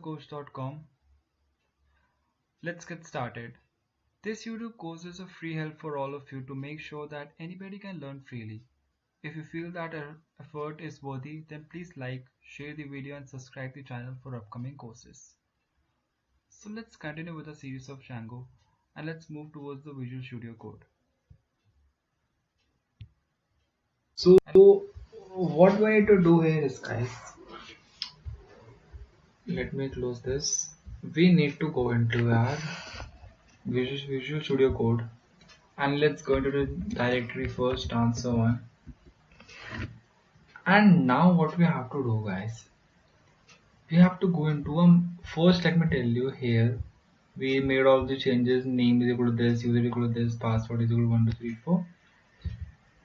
mastercoach.com. Let's get started. This YouTube course is a free help for all of you to make sure that anybody can learn freely. If you feel that effort is worthy, then please like, share the video and subscribe the channel for upcoming courses. So let's continue with the series of Django and let's move towards the Visual Studio Code. So what we need to do here is, guys, let me close this. We need to go into our Visual Studio Code and let's go into the directory first, answer one. And now what we have to do, guys, we have to go into first. Let me tell you here. We made all the changes. Name is equal to this, user is equal to this, password is equal to 1 2 3 4.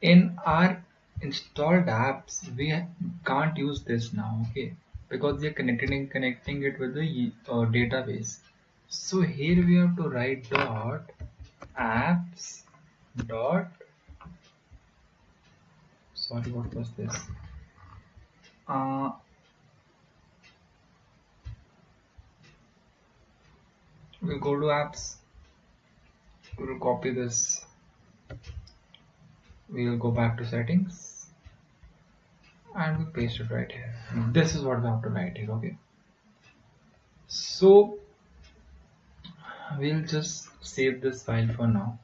In our installed apps, we can't use this now, okay? Because we are connecting it with the database. So here we have to write dot apps dot, sorry, what was this? We'll go to apps, we'll copy this, we'll go back to settings and we paste it right here. This is what we have to write here, okay? So we'll just save this file for now.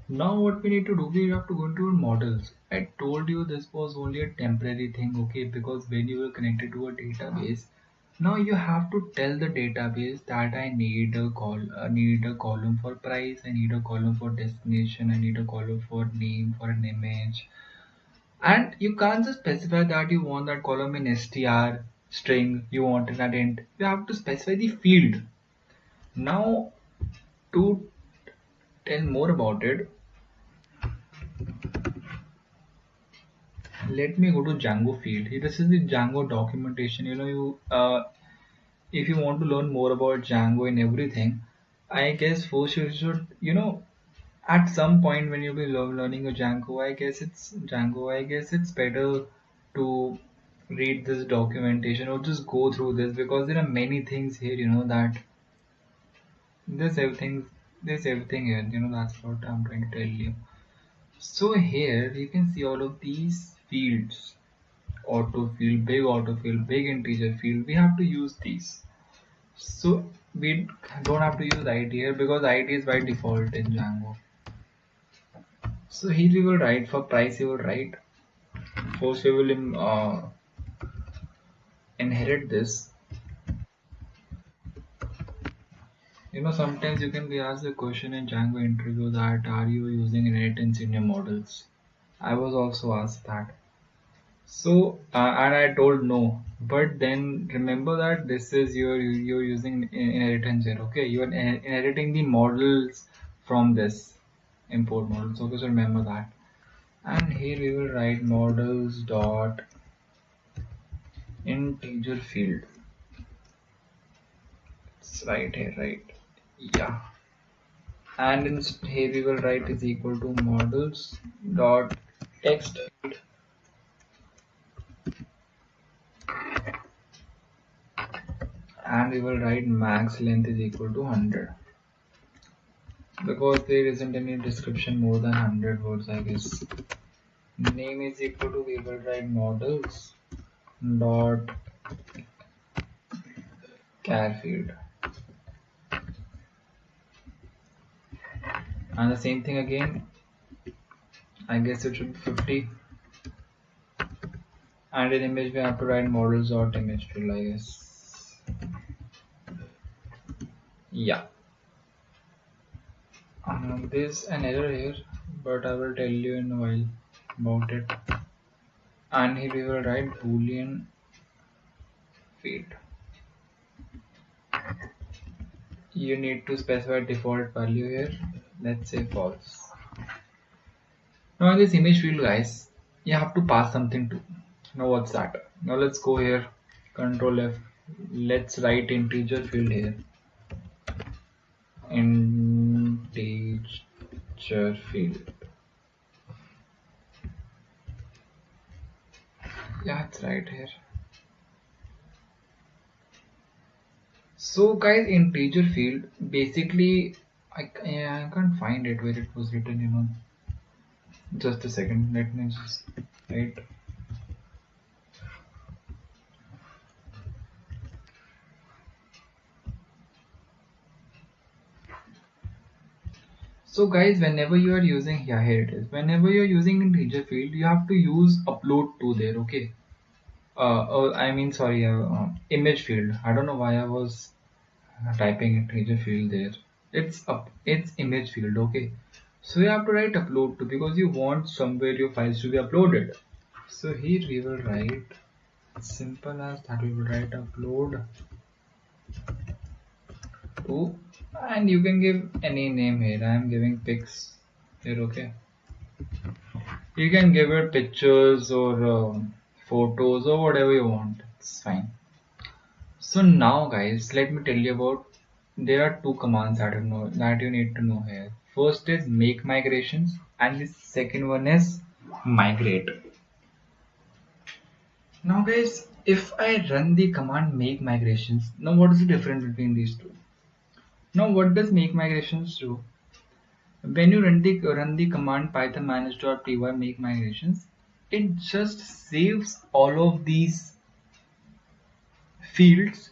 Now what we need to do, we have to go into our models. I told you this was only a temporary thing, okay? Because when you will connect it to a database, now you have to tell the database that I need a column for price, I need a column for destination, I need a column for name, for an image. And you can't just specify that you want that column in str string, you want in an int. You have to specify the field. Now to tell more about it, let me go to Django field. This is the Django documentation. If you want to learn more about Django and everything, I guess first you should, at some point when you be learning a Django, I guess it's better to read this documentation or just go through this, because there are many things here, that there's everything, here, that's what I'm trying to tell you. So here you can see all of these fields: autofill, big integer field. We have to use these. So we don't have to use id here because id is by default in Django. So here we will write for price. We will write first. We will inherit this. Sometimes you can be asked a question in Django interview that are you using inheritance in your models? I was also asked that. So and I told no, but then remember that this is you're using inheritance here, okay? You are inheriting the models from this import models, okay? So remember that. And here we will write models dot integer field. It's right here, right? Yeah. And here we will write is equal to models dot text field. And we will write max length is equal to 100, because there isn't any description more than 100 words, I guess. Name is equal to, we will write models dot char field, and the same thing again. I guess it should be 50. And in image we have to write models dot image field, I guess. Yeah. There's an error here, but I will tell you in a while about it. And here we will write boolean field. You need to specify default value here. Let's say false. Now in this image field, guys, you have to pass something to. Now what's that? Now let's go here, Control F. Let's write integer field here. Integer field. Yeah, it's right here. So guys, in teacher field, basically, I can't find it where it was written. Just a second. Let me just write. So guys, whenever you are using, yeah, here it is. Whenever you are using in teacher field, you have to use upload to there. Okay. I mean, sorry, image field. I don't know why I was typing in teacher field there. It's image field. Okay. So you have to write upload to because you want somewhere your files to be uploaded. So here we will write simple as that. We will write upload to, and you can give any name here. I am giving pics here. Okay. You can give it pictures or photos or whatever you want. It's fine. So now, guys, let me tell you about. There are two commands that you need to know here. First is make migrations, and the second one is migrate. Now, guys, if I run the command make migrations, now what is the difference between these two? Now, what does make migrations do? When you run the command python manage.py make migrations, it just saves all of these fields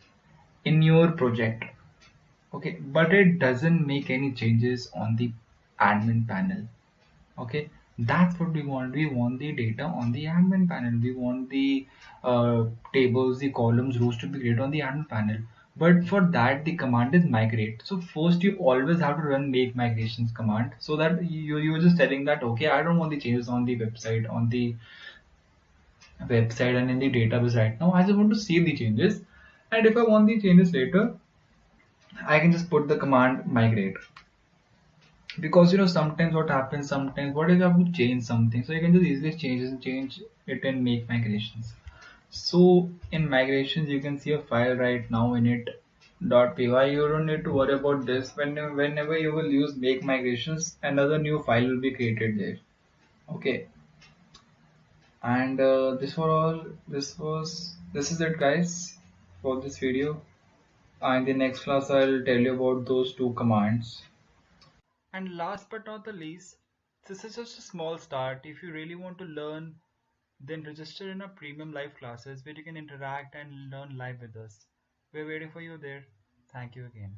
in your project. Okay, but it doesn't make any changes on the admin panel. Okay, that's what we want. We want the data on the admin panel. We want the tables, the columns, rows to be created on the admin panel. But for that, the command is migrate. So first, you always have to run make migrations command, so that you're just telling that, okay, I don't want the changes on the website and in the database right now. I just want to save the changes, and if I want the changes later, I can just put the command migrate. Because sometimes what happens, sometimes what if you have to change something, so you can just easily change it and make migrations. So in migrations you can see a file right now in it .py. You don't need to worry about this. Whenever you will use make migrations, another new file will be created there. Okay, and this is it, guys, for this video. And in the next class I'll tell you about those two commands. And last but not the least, this is just a small start. If you really want to learn, then register in our premium live classes where you can interact and learn live with us. We're waiting for you there. Thank you again.